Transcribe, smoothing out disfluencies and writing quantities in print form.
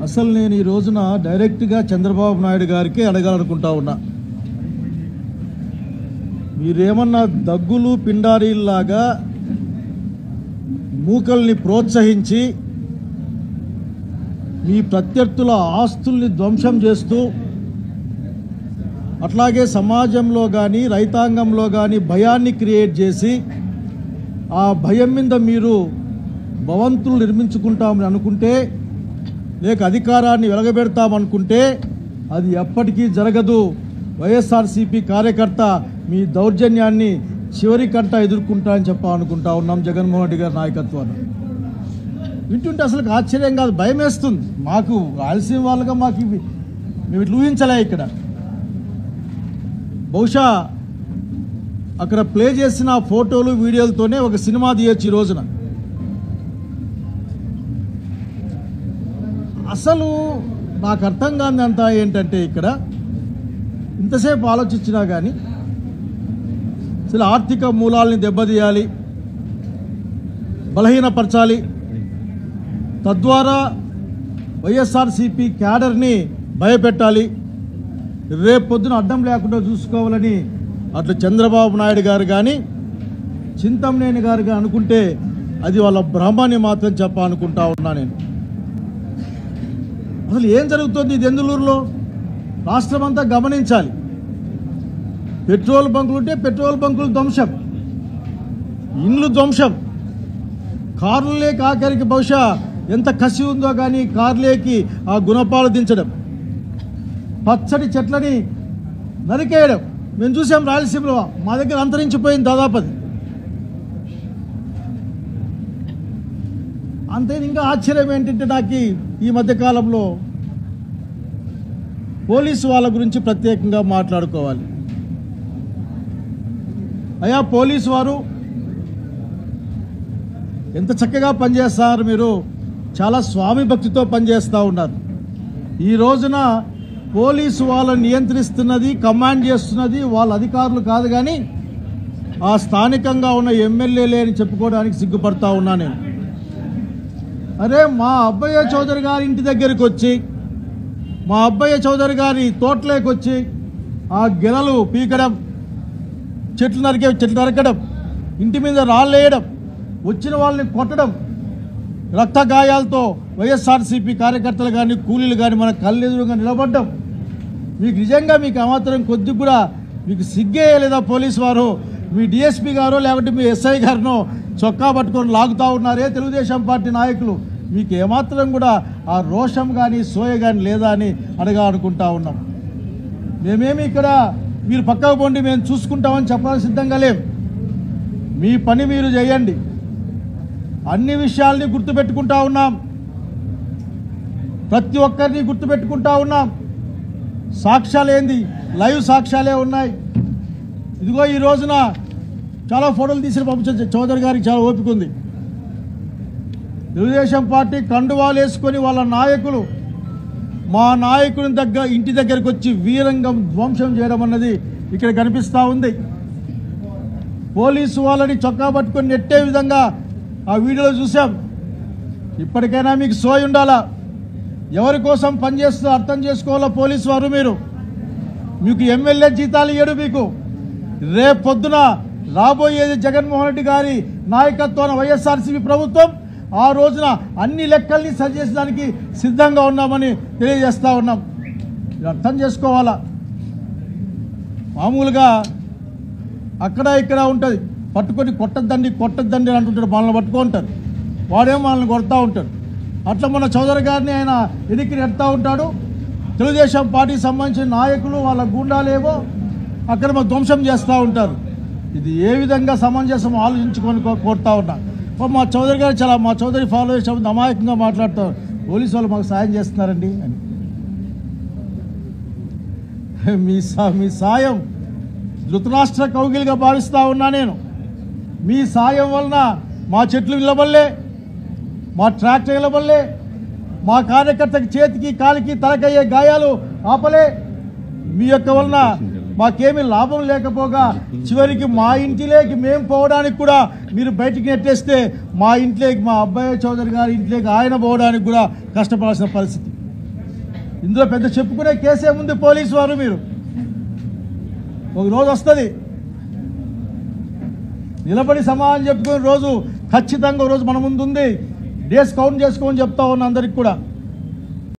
అసలు నేను ఈ రోజున డైరెక్ట్గా చంద్రబాబు నాయుడు గారికి అడగాలనుకుంటా ఉన్నా. మీరేమన్నా దగ్గులు పిండారీల్లాగా మూకల్ని ప్రోత్సహించి మీ ప్రత్యర్థుల ఆస్తుల్ని ధ్వంసం చేస్తూ అట్లాగే సమాజంలో కానీ రైతాంగంలో కానీ భయాన్ని క్రియేట్ చేసి ఆ భయం మీద మీరు భవంతులు నిర్మించుకుంటామని అనుకుంటే లేక అధికారాన్ని వెలగబెడతామనుకుంటే అది ఎప్పటికీ జరగదు. వైఎస్ఆర్సీపీ కార్యకర్త మీ దౌర్జన్యాన్ని చివరికంట ఎదుర్కొంటా అని అనుకుంటా ఉన్నాం జగన్మోహన్ రెడ్డి గారి నాయకత్వాన్ని. వింటుంటే అసలు ఆశ్చర్యం కాదు, భయం వేస్తుంది. మాకు రాయలసీమ వాళ్ళుగా మాకు మేము ఇట్లా ఊహించలే. ఇక్కడ బహుశా అక్కడ ప్లే చేసిన ఫోటోలు వీడియోలతోనే ఒక సినిమా తీయొచ్చు ఈ రోజున. అసలు నాకు అర్థం కానిదంతా ఏంటంటే ఇక్కడ ఇంతసేపు ఆలోచించినా కానీ అసలు ఆర్థిక మూలాల్ని దెబ్బతీయాలి, బలహీనపరచాలి, తద్వారా వైఎస్ఆర్సీపీ క్యాడర్ని భయపెట్టాలి, రేపు పొద్దున అడ్డం లేకుండా చూసుకోవాలని అట్లా చంద్రబాబు నాయుడు గారు కానీ చింతమనేని గారు కానీ అనుకుంటే అది వాళ్ళ భ్రమని మాత్రం చెప్పాలనుకుంటా ఉన్నా నేను. అసలు ఏం జరుగుతుంది దెందులూరులో రాష్ట్రం అంతా గమనించాలి. పెట్రోల్ బంకులు ఉంటే పెట్రోల్ బంకులు ధ్వంసం, ఇండ్లు ధ్వంసం, కార్లలోకి ఆఖరికి బహుశా ఎంత కసి ఉందో కానీ కార్లేకి ఆ గుణపాలు దించడం, పచ్చడి చెట్లని నరికేయడం మేము చూసాం రాయలసీమలో. మా దగ్గర అంతరించిపోయింది దాదాపు. అంతే. ఇంకా ఆశ్చర్యం ఏంటంటే నాకు ఈ మధ్యకాలంలో పోలీసు వాళ్ళ గురించి ప్రత్యేకంగా మాట్లాడుకోవాలి. అయ్యా పోలీసు వారు ఎంత చక్కగా పనిచేస్తారు, మీరు చాలా స్వామి భక్తితో పనిచేస్తూ ఉన్నారు. ఈ రోజున పోలీసు వాళ్ళని నియంత్రిస్తున్నది, కమాండ్ చేస్తున్నది వాళ్ళ అధికారులు కాదు కానీ ఆ స్థానికంగా ఉన్న ఎమ్మెల్యేలే అని చెప్పుకోవడానికి సిగ్గుపడతా ఉన్నా నేను. అరే మా అబ్బయ్య చౌదరి గారి ఇంటి దగ్గరికి వచ్చి, మా అబ్బయ్య చౌదరి గారి తోటలోకి వచ్చి ఆ గిరలు పీకడం, చెట్లు నరకడం, ఇంటి మీద రాళ్ళేయడం, వచ్చిన వాళ్ళని కొట్టడం, రక్త గాయాలతో వైఎస్ఆర్సీపీ కార్యకర్తలు కానీ కూలీలు కానీ మన కళ్ళెదురుగా నిలబడ్డం, మీకు నిజంగా మీకు అమాత్రం కొద్దిగా కూడా మీకు సిగ్గేయలేదా పోలీసు వారు? మీ డిఎస్పీ గారో లేకపోతే మీ ఎస్ఐ గారినో చొక్కా పట్టుకొని లాగుతూ ఉన్నారే తెలుగుదేశం పార్టీ నాయకులు, మీకు ఏమాత్రం కూడా ఆ రోషం కానీ సోయ కానీ లేదా అని అనుకుంటా ఉన్నాం. మేమేమి ఇక్కడ మీరు పక్కకు పోండి మేము చూసుకుంటామని చెప్పడానికి సిద్ధంగా లేం. మీ పని మీరు చేయండి. అన్ని విషయాల్ని గుర్తుపెట్టుకుంటా ఉన్నాం, ప్రతి ఒక్కరిని గుర్తుపెట్టుకుంటా ఉన్నాం. సాక్ష్యాలేంది, లైవ్ సాక్ష్యాలే ఉన్నాయి. ఇదిగో ఈ రోజున చాలా ఫోటోలు తీసి పంపించే చౌదరి గారికి చాలా ఓపిక ఉంది. తెలుగుదేశం పార్టీ కండువాలు వేసుకొని వాళ్ళ నాయకులు మా నాయకుని ఇంటి దగ్గరికి వచ్చి వీరంగం ధ్వంసం చేయడం అన్నది ఇక్కడ కనిపిస్తూ ఉంది. పోలీసు వాళ్ళని చొక్కా పట్టుకొని నెట్టే విధంగా ఆ వీడియోలో చూసాం. ఇప్పటికైనా మీకు సోయి ఉండాలా, ఎవరి కోసం పనిచేస్తూ అర్థం చేసుకోవాలా పోలీసు వారు. మీకు ఎమ్మెల్యే జీతాలు ఇయ్యడు. మీకు రేపు పొద్దున రాబోయేది జగన్మోహన్ రెడ్డి గారి నాయకత్వాన వైఎస్ఆర్సీపీ ప్రభుత్వం. ఆ రోజున అన్ని లెక్కల్ని సరిచేసడానికి సిద్ధంగా ఉన్నామని తెలియజేస్తూ ఉన్నాం. మీరు అర్థం చేసుకోవాలా. మామూలుగా అక్కడ ఇక్కడ ఉంటుంది, పట్టుకొని కొట్టద్దండి అని అంటుంటాడు, మనల్ని పట్టుకుంటారు, వాడేమో మనల్ని కొడతా ఉంటాడు. అట్లా మన చౌదరి గారిని ఆయన ఎదికి నెడతా ఉంటాడు. తెలుగుదేశం పార్టీకి సంబంధించిన నాయకులు వాళ్ళ గుండాలేవో అక్కడ మాకు ధ్వంసం చేస్తూ ఉంటారు. ఇది ఏ విధంగా సమంజసం ఆలోచించుకొని కోరుతా ఉన్నా. మా చౌదరి గారు మా చౌదరి ఫాలో చేసే అమాయకంగా మాట్లాడతారు, పోలీసు వాళ్ళు మాకు సాయం చేస్తున్నారండి అని. మీ సాయం ధృతరాష్ట్ర కౌగిలిగా భావిస్తూ ఉన్నా నేను. మీ సాయం వలన మా చెట్లు నిలబడలే, మా ట్రాక్టర్ నిలబడలే, మా కార్యకర్తకి చేతికి కాలికి తలకయ్యే గాయాలు ఆపలే. మీ యొక్క వలన మాకేమీ లాభం లేకపోగా చివరికి మా ఇంటిలోకి మేము పోవడానికి కూడా మీరు బయటికి నెట్టేస్తే మా ఇంట్లోకి మా అబ్బాయి చౌదరి గారి ఇంట్లోకి ఆయన పోవడానికి కూడా కష్టపడాల్సిన పరిస్థితి. ఇందులో పెద్ద చెప్పుకునే కేసే ఉంది. పోలీసు వారు మీరు ఒక రోజు వస్తుంది నిలబడి సమాధానం చెప్పుకునే రోజు ఖచ్చితంగా ఒక రోజు మన ముందు ఉంది. డేస్ కౌంట్ చేసుకోమని చెప్తా ఉన్నా అందరికి కూడా.